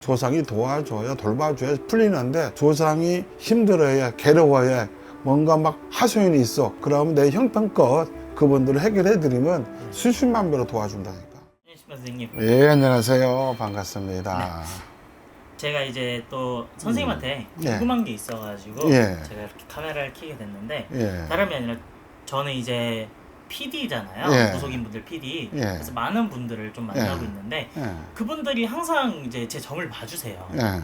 조상이 도와줘야 돌봐줘야 풀리는데 조상이 힘들어야 괴로워야 뭔가 막 하소연이 있어. 그러면 내 형편껏 그분들을 해결해드리면 수십만 배로 도와준다니까. 선생님. 예, 안녕하세요. 반갑습니다. 네. 제가 이제 또 선생님한테 예. 궁금한 게 있어가지고 예. 제가 이렇게 카메라를 켜게 됐는데 예. 다름이 아니라 저는 이제 PD잖아요. 예. 무속인분들 PD. 예. 그래서 많은 분들을 좀 만나고 예. 있는데 예. 그분들이 항상 이제 제 점을 봐주세요. 예. 그래서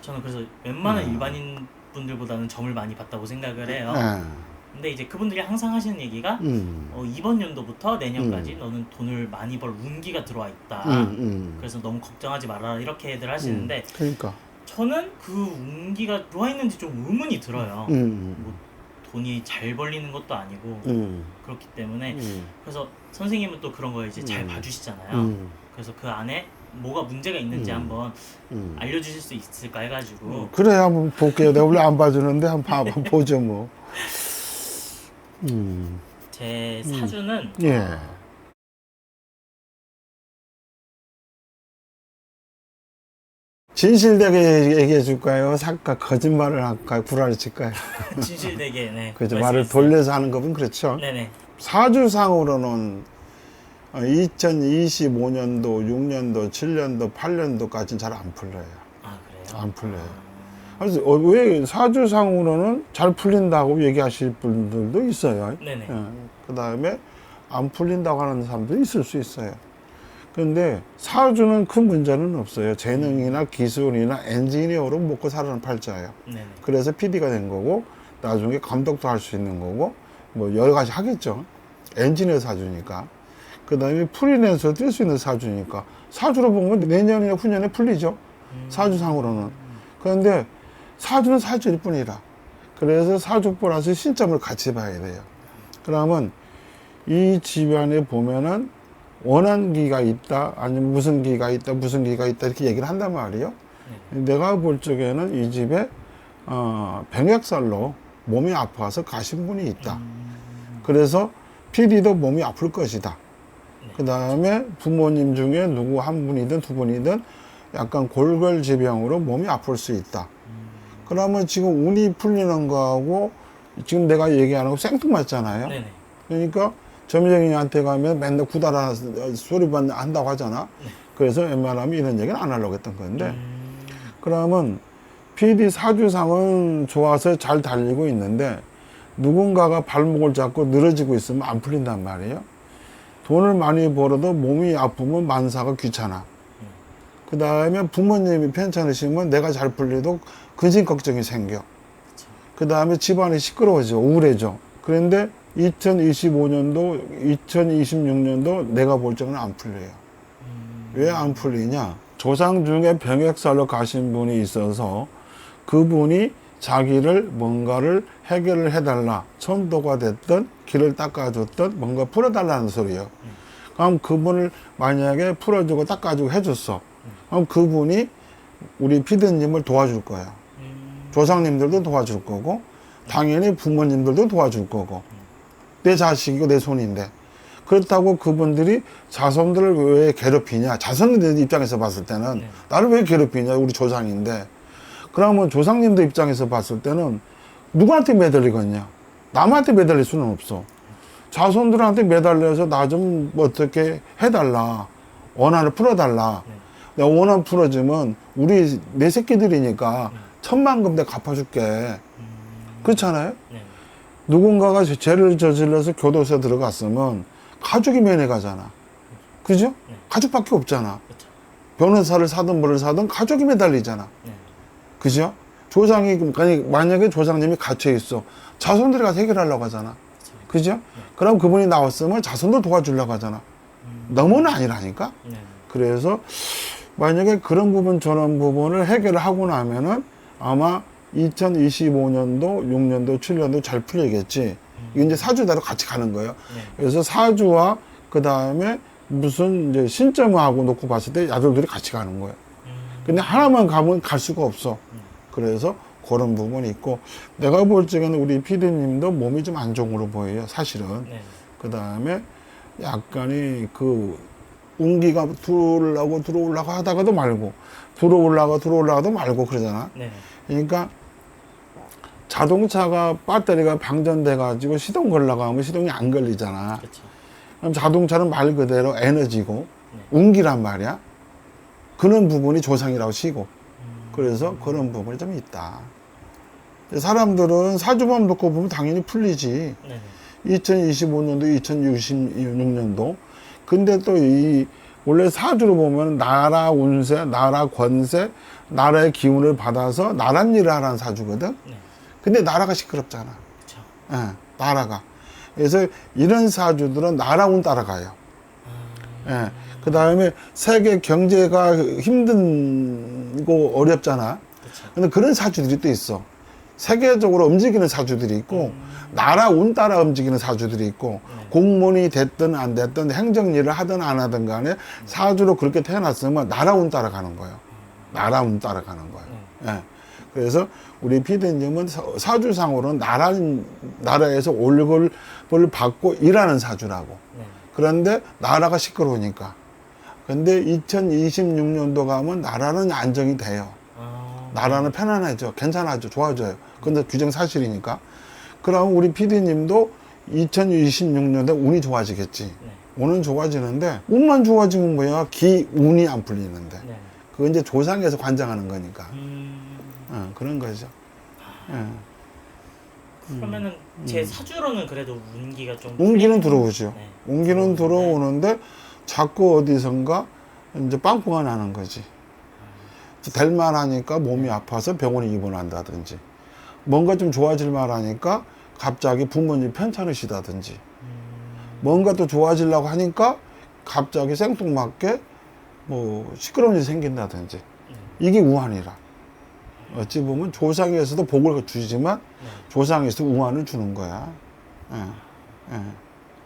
저는 그래서 웬만한 일반인 분들보다는 점을 많이 봤다고 생각을 해요. 예. 근데 이제 그분들이 항상 하시는 얘기가 이번 연도부터 내년까지 너는 돈을 많이 벌 운기가 들어와 있다. 그래서 너무 걱정하지 말아라 이렇게들 하시는데 그러니까. 저는 그 운기가 들어와 있는지 좀 의문이 들어요. 뭐 돈이 잘 벌리는 것도 아니고 그렇기 때문에 그래서 선생님은 또 그런 거 이제 잘 봐주시잖아요. 그래서 그 안에 뭐가 문제가 있는지 한번 알려주실 수 있을까 해가지고 그래, 한번 볼게요. 내가 원래 안 봐주는데 한번 보죠 뭐. 제 사주는 예. 진실되게 얘기해 줄까요? 잠깐 거짓말을 할까요? 구라를 칠까요? 진실되게 네. 그죠. 말을 돌려서 하는 거면 그렇죠. 네네. 사주상으로는 2025년도, 6년도, 7년도, 8년도까지는 잘 안 풀려요. 아 그래요? 안 풀려요. 그래서 왜 사주상으로는 잘 풀린다고 얘기하실 분들도 있어요. 네네. 그 다음에 안 풀린다고 하는 사람도 있을 수 있어요. 그런데 사주는 큰 문제는 없어요. 재능이나 기술이나 엔지니어로 먹고 사는 팔자예요. 네네. 그래서 PD가 된 거고 나중에 감독도 할 수 있는 거고 뭐 여러 가지 하겠죠. 엔지니어 사주니까. 그 다음에 프리랜서로 뛸 수 있는 사주니까 사주로 보면 내년이나 후년에 풀리죠. 사주상으로는. 그런데 사주는 사주일 뿐이라. 그래서 사주 플러스 신점을 같이 봐야 돼요. 그러면 이 집안에 보면은 원한기가 있다, 아니면 무슨 기가 있다, 무슨 기가 있다 이렇게 얘기를 한단 말이에요. 내가 볼 적에는 이 집에 병약살로 몸이 아파서 가신 분이 있다. 그래서 PD도 몸이 아플 것이다. 그 다음에 부모님 중에 누구 한 분이든 두 분이든 약간 골골지병으로 몸이 아플 수 있다. 그러면 지금 운이 풀리는 거하고 지금 내가 얘기하는 거 생뚱맞잖아요. 네네. 그러니까 점쟁이한테 가면 맨날 구달아 소리만 한다고 하잖아. 그래서 웬만하면 이런 얘기는 안 하려고 했던 건데 그러면 PD 사주상은 좋아서 잘 달리고 있는데 누군가가 발목을 잡고 늘어지고 있으면 안 풀린단 말이에요. 돈을 많이 벌어도 몸이 아프면 만사가 귀찮아. 그 다음에 부모님이 편찮으시면 내가 잘 풀리도 근심 걱정이 생겨. 그 다음에 집안이 시끄러워져, 우울해져. 그런데 2025년도, 2026년도 내가 볼 적은 안 풀려요. 왜 안 풀리냐? 조상 중에 병약살로 가신 분이 있어서 그분이 자기를 뭔가를 해결을 해달라. 천도가 됐든 길을 닦아줬든 뭔가 풀어달라는 소리예요. 그럼 그분을 만약에 풀어주고 닦아주고 해줬어. 그럼 그분이 우리 피디님을 도와줄 거야. 조상님들도 도와줄 거고 당연히 부모님들도 도와줄 거고 내 자식이고 내 손인데 그렇다고 그분들이 자손들을 왜 괴롭히냐. 자손들 입장에서 봤을 때는 나를 왜 괴롭히냐. 우리 조상인데 그러면 조상님들 입장에서 봤을 때는 누구한테 매달리겠냐. 남한테 매달릴 수는 없어. 자손들한테 매달려서 나 좀 어떻게 해달라. 원한을 풀어달라. 내가 원한 풀어주면 우리 내 새끼들이니까 1000만금 내가 갚아줄게. 그렇잖아요? 누군가가 죄를 저질러서 교도소에 들어갔으면 가족이 면회가잖아. 그죠? 가족밖에 없잖아. 변호사를 사든 뭐를 사든 가족이 매달리잖아. 그죠? 조상이, 만약에 조상님이 갇혀 있어. 자손들이 가서 해결하려고 하잖아. 그죠? 그럼 그분이 나왔으면 자손도 도와주려고 하잖아. 너무는 아니라니까? 그래서 만약에 그런 부분, 저런 부분을 해결을 하고 나면은 아마 2025년도, 6년도, 7년도 잘 풀리겠지. 이게 이제 사주대로 같이 가는 거예요. 그래서 사주와 그 다음에 무슨 이제 신점하고 놓고 봤을 때 야들들이 같이 가는 거예요. 근데 하나만 가면 갈 수가 없어. 그래서 그런 부분이 있고 내가 볼 적에는 우리 피디님도 몸이 좀 안 좋은 걸로 보여요. 사실은. 그 다음에 약간의 그 운기가 들어오려고 하다가도 말고, 들어오려고 말고 그러잖아. 네. 그러니까 자동차가 배터리가 방전돼가지고 시동 걸려고 하면 시동이 안 걸리잖아. 그렇죠. 그럼 자동차는 말 그대로 에너지고, 네. 운기란 말이야. 그런 부분이 조상이라고 치고. 그래서 그런 부분이 좀 있다. 사람들은 사주만 놓고 보면 당연히 풀리지. 네. 2025년도, 2026년도. 근데 또 원래 사주로 보면 나라 운세, 나라 권세, 나라의 기운을 받아서 나란 일을 하라는 사주거든. 네. 근데 나라가 시끄럽잖아. 그렇죠. 예, 나라가. 그래서 이런 사주들은 나라 운 따라가요. 예. 그 다음에 세계 경제가 힘들고 어렵잖아. 그렇죠. 근데 그런 사주들이 또 있어. 세계적으로 움직이는 사주들이 있고, 나라 운 따라 움직이는 사주들이 있고, 네. 공무원이 됐든 안 됐든 행정일을 하든 안 하든 간에 사주로 그렇게 태어났으면 나라 운 따라가는 거예요. 나라 운 따라가는 거예요. 예. 그래서 우리 피디님은 사주상으로는 나라에서 월급을 받고 일하는 사주라고. 네. 그런데 나라가 시끄러우니까. 근데 2026년도 가면 나라는 안정이 돼요. 나라는 편안해져. 괜찮아져. 좋아져요. 근데 규정 사실이니까. 그럼 우리 PD님도 2026년에 운이 좋아지겠지. 네. 운은 좋아지는데, 운만 좋아지면 뭐야? 운이 안 풀리는데. 네. 그건 이제 조상에서 관장하는 거니까. 그런 거죠. 그러면은 제 사주로는 그래도 운기가 좀 운기는 들어오죠. 네. 운기는 들어오는데, 자꾸 어디선가 이제 빵꾸가 나는 거지. 될만 하니까 몸이 아파서 병원에 입원한다든지, 뭔가 좀 좋아질 만 하니까 갑자기 부모님 편찮으시다든지, 뭔가 또 좋아지려고 하니까 갑자기 생뚱맞게 뭐 시끄러운 일이 생긴다든지. 이게 우환이라. 어찌 보면 조상에서도 복을 주지만 조상에서도 우환을 주는 거야.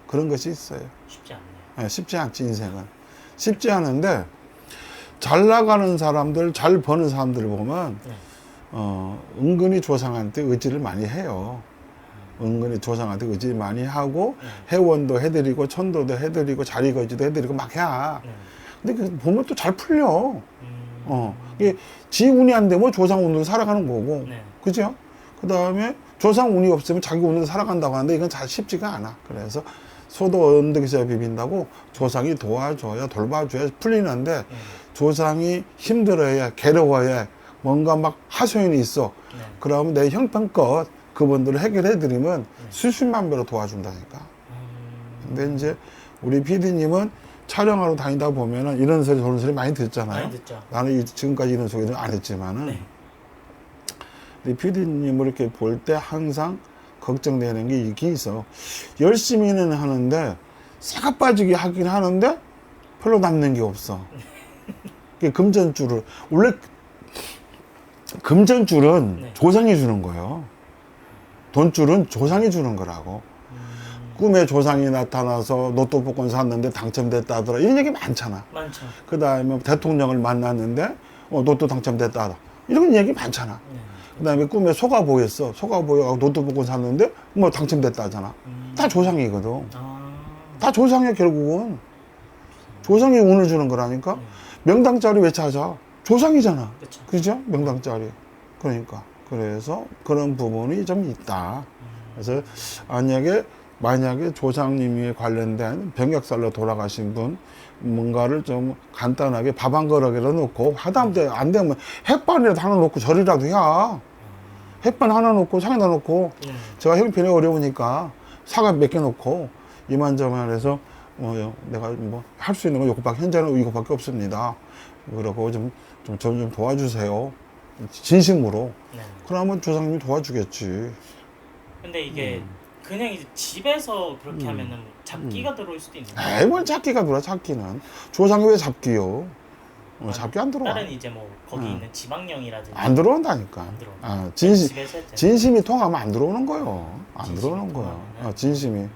그런 것이 있어요. 쉽지 않네요. 쉽지 않지, 인생은. 쉽지 않은데, 잘 나가는 사람들, 잘 버는 사람들을 보면, 은근히 조상한테 의지를 많이 해요. 은근히 조상한테 의지를 많이 하고, 회원도 해드리고, 천도도 해드리고, 자리거지도 해드리고 막 해. 근데 그 보면 또 잘 풀려. 이게 지 운이 안 되면 조상 운으로 살아가는 거고. 네. 그죠? 그 다음에 조상 운이 없으면 자기 운으로 살아간다고 하는데 이건 잘 쉽지가 않아. 그래서 소도 언덕에서 비빈다고 조상이 도와줘야, 돌봐줘야 풀리는데, 조상이 힘들어야, 괴로워야, 뭔가 막 하소연이 있어. 그러면 내 형편껏 그분들을 해결해드리면 수십만 배로 도와준다니까. 근데 이제 우리 PD님은 촬영하러 다니다 보면은 이런 소리 저런 소리 많이 듣잖아요. 많이 듣죠. 나는 지금까지 이런 소리를 안 했지만은. 네. 근데 PD님을 이렇게 볼 때 항상 걱정되는 게 이게 있어. 열심히는 하는데, 싹 빠지게 하긴 하는데, 별로 남는 게 없어. 금전줄을, 원래 금전줄은 조상이 주는 거예요. 돈줄은 조상이 주는 거라고. 꿈에 조상이 나타나서 로또 복권 샀는데 당첨됐다더라. 이런 얘기 많잖아. 많죠. 그 다음에 대통령을 만났는데, 로또 당첨됐다. 이런 얘기 많잖아. 그 다음에 꿈에 소가 보였어. 소가 보여. 로또 복권 샀는데, 뭐 당첨됐다잖아. 다 조상이거든. 다 조상이야, 결국은. 조상이 운을 주는 거라니까. 명당짜리 왜 찾아? 조상이잖아. 그쵸. 그죠? 명당짜리. 그러니까. 그래서 그런 부분이 좀 있다. 그래서 만약에 조상님이 관련된 병역살로 돌아가신 분, 뭔가를 좀 간단하게 밥 한 그릇이라도 넣고, 하다못해 안 되면 햇반이라도 하나 넣고 절이라도 해. 햇반 하나 넣고 상에다 넣고, 제가 형편이 어려우니까 사과 몇 개 넣고, 이만저만 해서 내가 뭐 할 수 있는 건 이것밖에, 현재는 이것밖에 없습니다. 그러고 좀 도와주세요. 진심으로. 그러면 조상님이 도와주겠지. 근데 이게 그냥 이제 집에서 그렇게 하면은 잡기가 들어올 수도 있는 거예요. 에이, 뭘 잡기가 들어와, 잡기는. 조상이 왜 잡기요? 잡기 안 들어와. 다른 이제 뭐 거기 있는 지방령이라든지 안 들어온다니까. 안 들어온다. 진심, 집에서 했잖아요. 진심이 통하면 안 들어오는 거요. 안 진심이 들어오는 거야. 통하면은? 진심이.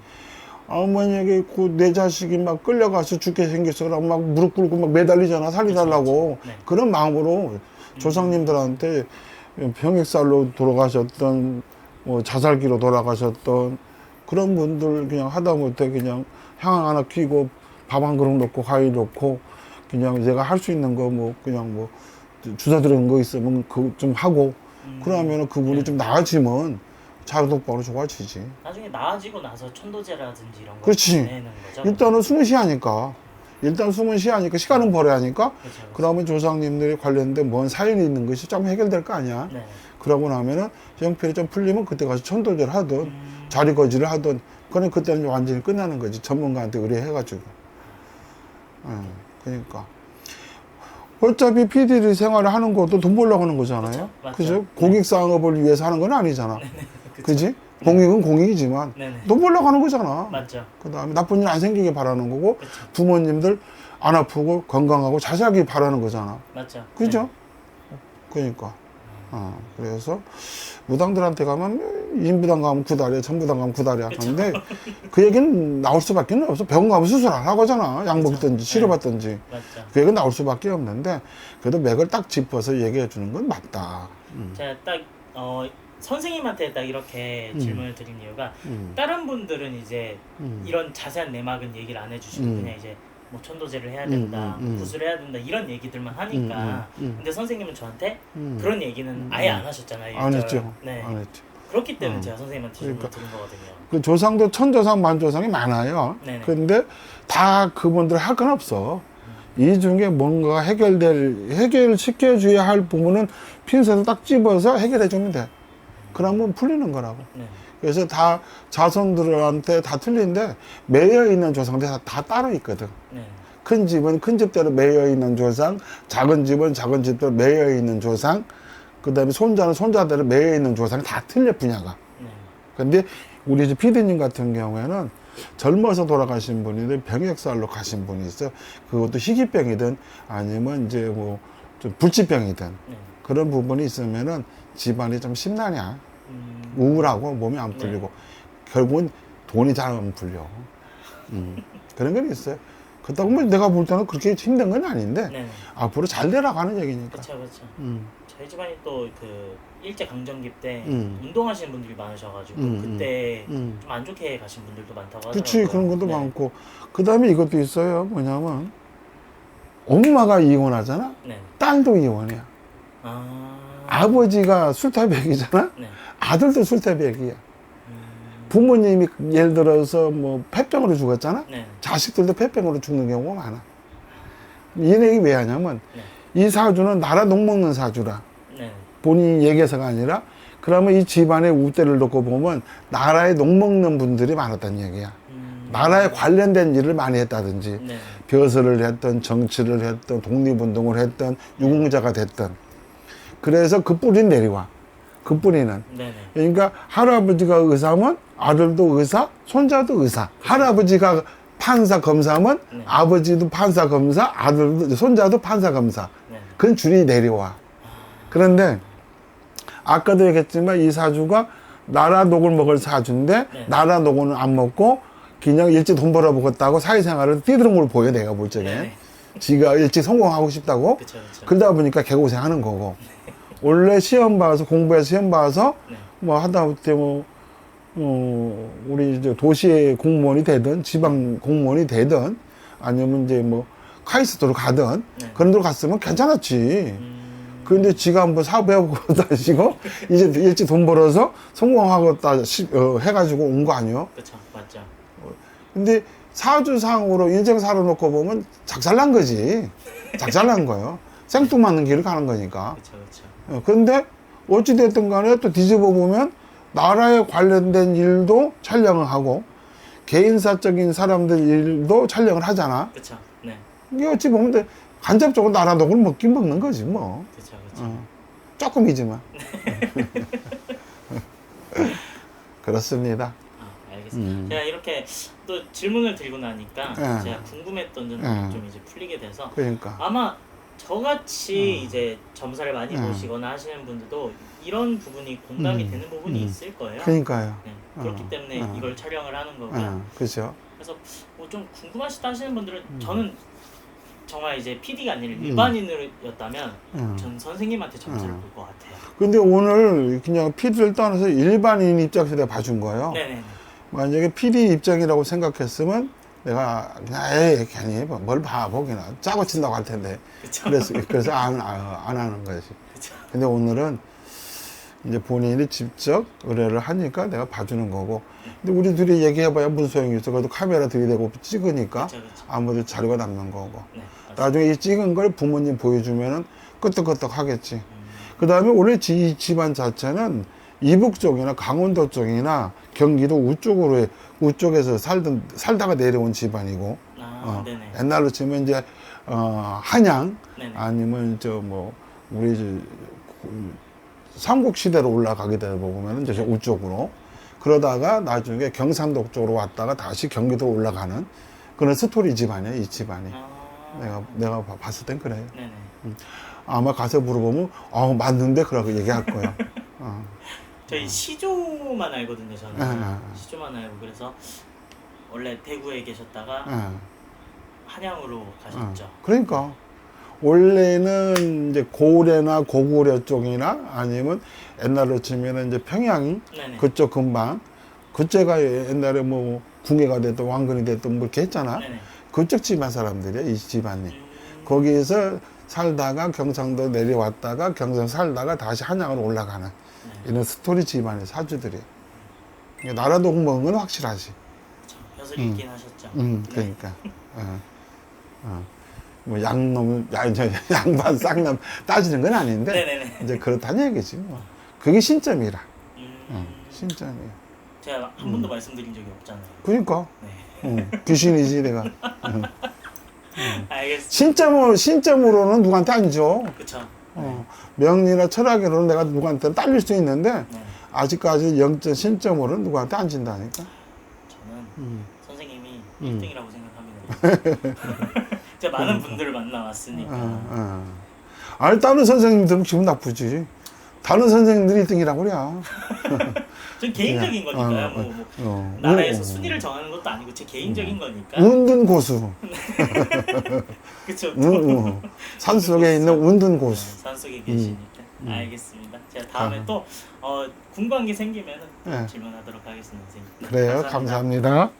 만약에 내 자식이 막 끌려가서 죽게 생겼어. 그럼 막 무릎 꿇고 막 매달리잖아. 살리달라고. 그렇죠. 네. 그런 마음으로 조상님들한테 병역살로 돌아가셨던, 뭐 자살기로 돌아가셨던 그런 분들 그냥 하다못해 그냥 향 하나 퀴고 밥 한 그릇 넣고 과일 넣고 그냥 내가 할 수 있는 거 뭐 그냥 뭐 주사 들은 거 있으면 그거 좀 하고 그러면 그분이 네. 좀 나아지면 자동적으로 좋아지지. 나중에 나아지고 나서 천도제라든지 이런 거 그렇지. 내는 거죠. 일단은 숨은 쉬하니까 일단 숨은 쉬하니까 시간은 벌어야 하니까 그렇죠, 그렇죠. 그러면 조상님들이 관련된 뭔 사연이 있는 것이 좀 해결될 거 아니야. 네. 그러고 나면은 형편이 좀 풀리면 그때 가서 천도제를 하든 자리 거지를 하든 그러니 그때는 완전히 끝나는 거지. 전문가한테 의뢰해가지고. 그러니까 어차피 PD를 생활을 하는 것도 돈 벌려고 하는 거잖아요. 그쵸, 맞죠. 그죠? 네. 공익 상업을 위해서 하는 건 아니잖아. 그쵸. 그지? 공익은 공익이지만 네네. 돈 벌려고 하는 거잖아. 맞죠. 그 다음에 나쁜 일 안 생기게 바라는 거고 그쵸. 부모님들 안 아프고 건강하고 잘 살길 바라는 거잖아. 맞죠. 그죠? 그러니까 그래서 무당들한테 가면 인부당 가면 구달이야, 전부당 가면 구달이야. 근데 그 얘기는 나올 수밖에 없어. 병원 가면 수술 안 하고 하잖아. 약 먹든지 치료받든지. 네. 맞죠. 그 얘기는 나올 수밖에 없는데 그래도 맥을 딱 짚어서 얘기해 주는 건 맞다. 제가 딱 선생님한테 딱 이렇게 질문을 드린 이유가 다른 분들은 이제 이런 자세한 내막은 얘기를 안 해주시고 그냥 이제 뭐 천도제를 해야 된다, 구슬을 해야 된다 이런 얘기들만 하니까 근데 선생님은 저한테 그런 얘기는 아예 안 하셨잖아요. 안 일절. 했죠. 네. 안 했죠. 그렇기 때문에 제가 선생님한테 질문을 그러니까. 드린 거거든요. 그 조상도 천조상 만조상이 많아요. 네네. 근데 다 그분들 할 건 없어. 이 중에 뭔가 해결시켜줘야 할 부분은 핀셋을 딱 집어서 해결해주면 돼. 그러면 풀리는 거라고. 네. 그래서 다 자손들한테 다 틀린데 매여 있는 조상들 다 따로 있거든. 네. 큰 집은 큰 집대로 매여 있는 조상, 작은 집은 작은 집대로 매여 있는 조상, 그 다음에 손자는 손자대로 매여 있는 조상이 다 틀려 분야가. 네. 근데 우리 이제 피디님 같은 경우에는 젊어서 돌아가신 분이든 병역살로 가신 분이 있어. 그것도 희귀병이든 아니면 이제 뭐 좀 불치병이든 네. 그런 부분이 있으면은 집안이 좀 심란이야. 우울하고 몸이 안 풀리고 결국은 돈이 잘 안 풀려. 그런 건 있어요. 그렇다고 뭐 내가 볼 때는 그렇게 힘든 건 아닌데 네. 앞으로 잘 되라가는 얘기니까. 그렇죠, 그렇죠. 저희 집안이 또 그 일제 강점기 때 음. 운동하시는 분들이 많으셔가지고 그때 좀 안 좋게 가신 분들도 많다고 하더라고요. 그치, 그런 것도 네. 많고. 그 다음에 이것도 있어요. 뭐냐면 엄마가 이혼하잖아. 네. 딸도 이혼해. 아버지가 술타백이잖아. 네. 아들도 술타백이야. 부모님이 예를 들어서 뭐 폐병으로 죽었잖아. 네. 자식들도 폐병으로 죽는 경우가 많아. 이 얘기 왜 하냐면 네. 이 사주는 나라 녹먹는 사주라. 네. 본인 얘기해서가 아니라 그러면 이 집안의 우대를 놓고 보면 나라에 녹먹는 분들이 많았다는 얘기야. 나라에 관련된 일을 많이 했다든지 네. 벼슬을 했던 정치를 했던 독립운동을 했던 유공자가 됐던 그래서 그 뿌리는 내려와. 그 뿌리는. 네네. 그러니까 할아버지가 의사면 아들도 의사, 손자도 의사. 할아버지가 판사 검사면 네. 아버지도 판사 검사, 아들도 손자도 판사 검사. 네. 그건 줄이 내려와. 그런데 아까도 얘기했지만 이 사주가 나라 녹을 먹을 사주인데 네. 나라 녹은 안 먹고 그냥 일찍 돈 벌어보겠다고 사회생활을 뛰드는 걸 보여 내가 볼 적에. 네네. 지가 일찍 성공하고 싶다고. 그쵸, 그쵸. 그러다 보니까 개고생하는 거고. 원래 시험 봐서 공부해서 시험 봐서 네. 뭐 하다못해 뭐 우리 이제 도시의 공무원이 되든 지방 공무원이 되든 아니면 이제 뭐 카이스트로 가든 네. 그런 데로 갔으면 괜찮았지. 그런데 지가 한번 사업해보고 다시고 이제 일찍 돈 벌어서 성공하겠다 해가지고 온 거 아니요? 그쵸, 맞죠. 근데 사주상으로 인생 살아놓고 보면 작살난 거지. 작살난 거예요. 생뚱맞는 길을 가는 거니까. 그쵸, 그쵸. 근데 어찌됐든 간에 또 뒤집어 보면 나라에 관련된 일도 촬영을 하고 개인사적인 사람들 일도 촬영을 하잖아. 그쵸. 네. 이게 어찌 보면 간접적으로 나라 독을 먹긴 먹는 거지 뭐. 그쵸, 그쵸. 조금이지만. 그렇습니다. 알겠습니다. 제가 이렇게 또 질문을 드리고 나니까 네. 제가 궁금했던 점이 네. 좀 이제 풀리게 돼서 그러니까. 아마 저같이 이제 점사를 많이 네. 보시거나 하시는 분들도 이런 부분이 공감이 되는 부분이 있을 거예요. 그러니까요. 네. 그렇기 때문에 이걸 촬영을 하는 거고요. 그렇죠. 그래서 뭐 좀 궁금하시다 하시는 분들은 저는 정말 이제 PD가 아니라 일반인이었다면 전 선생님한테 점수를 볼 것 같아요. 근데 오늘 그냥 PD를 떠나서 일반인 입장에서 내가 봐준 거예요. 네네. 만약에 PD 입장이라고 생각했으면 내가 그냥 에이 괜히 뭘 보기나 짜고 친다고 할 텐데 그쵸. 그래서 안 하는 거지. 그쵸. 근데 오늘은 이제 본인이 직접 의뢰를 하니까 내가 봐주는 거고. 근데 우리 둘이 얘기해봐야 무슨 소용이 있어. 그래도 카메라 들이대고 찍으니까 그쵸. 아무래도 자료가 남는 거고. 네, 맞습니다. 나중에 이 찍은 걸 부모님 보여주면은 끄떡끄떡 하겠지. 그 다음에 원래 이 집안 자체는 이북 쪽이나 강원도 쪽이나 경기도 우쪽에서 살다가 내려온 집안이고, 네네. 옛날로 치면 이제, 한양, 네네. 아니면 우리 삼국시대로 올라가게 되다 보면은 이제 우쪽으로. 그러다가 나중에 경상도 쪽으로 왔다가 다시 경기도로 올라가는 그런 스토리 집안이야, 이 집안이. 내가 봤을 땐 그래요. 네네. 아마 가서 물어보면, 맞는데? 그러고 얘기할 거야. 저희 시조만 알거든요, 저는. 아. 시조만 알고, 그래서 원래 대구에 계셨다가 한양으로 가셨죠. 그러니까. 원래는 이제 고래나 고구려 쪽이나 아니면 옛날로 치면은 이제 평양 네네. 그쪽 근방. 그쪽가 옛날에 뭐 궁예가 됐든 왕건이 됐든 뭐 이렇게 했잖아. 네네. 그쪽 집안 사람들이야, 이 집안이. 거기에서 살다가 경상도 내려왔다가 경상 살다가 다시 한양으로 올라가는 이런 스토리 집안의 사주들이야. 나라도 공부한 건 확실하지. 그쵸. 벼슬이 있긴 하셨죠. 그러니까. 뭐 양반 쌍남 따지는 건 아닌데 네네네. 이제 그렇다는 얘기지 뭐. 그게 신점이라. 신점이야. 제가 한 번도 말씀드린 적이 없잖아요. 그러니까 네. 귀신이지 내가. 알겠습니다. 신점으로는 누구한테 안 줘. 그쵸. 명리나 철학으로는 내가 누구한테 딸릴 수 있는데 네. 아직까지 영적 신점으로는 누구한테 안 준다니까. 저는 선생님이 1등이라고 생각합니다. 제가 많은 분들을 만나왔으니까. 아니 다른 선생님들은 기분 나쁘지. 다른 선생님들이 1등이라고 그래. 전 개인적인 거니까요. 나라에서 순위를 정하는 것도 아니고 제 개인적인 거니까. 운둔 고수. 그쵸. 산속에 있는 운둔 고수. 산속에 계시니까. 알겠습니다. 제가 다음에 또 궁금한 게 생기면 또 질문하도록 하겠습니다, 선생님. 그래요. 감사합니다.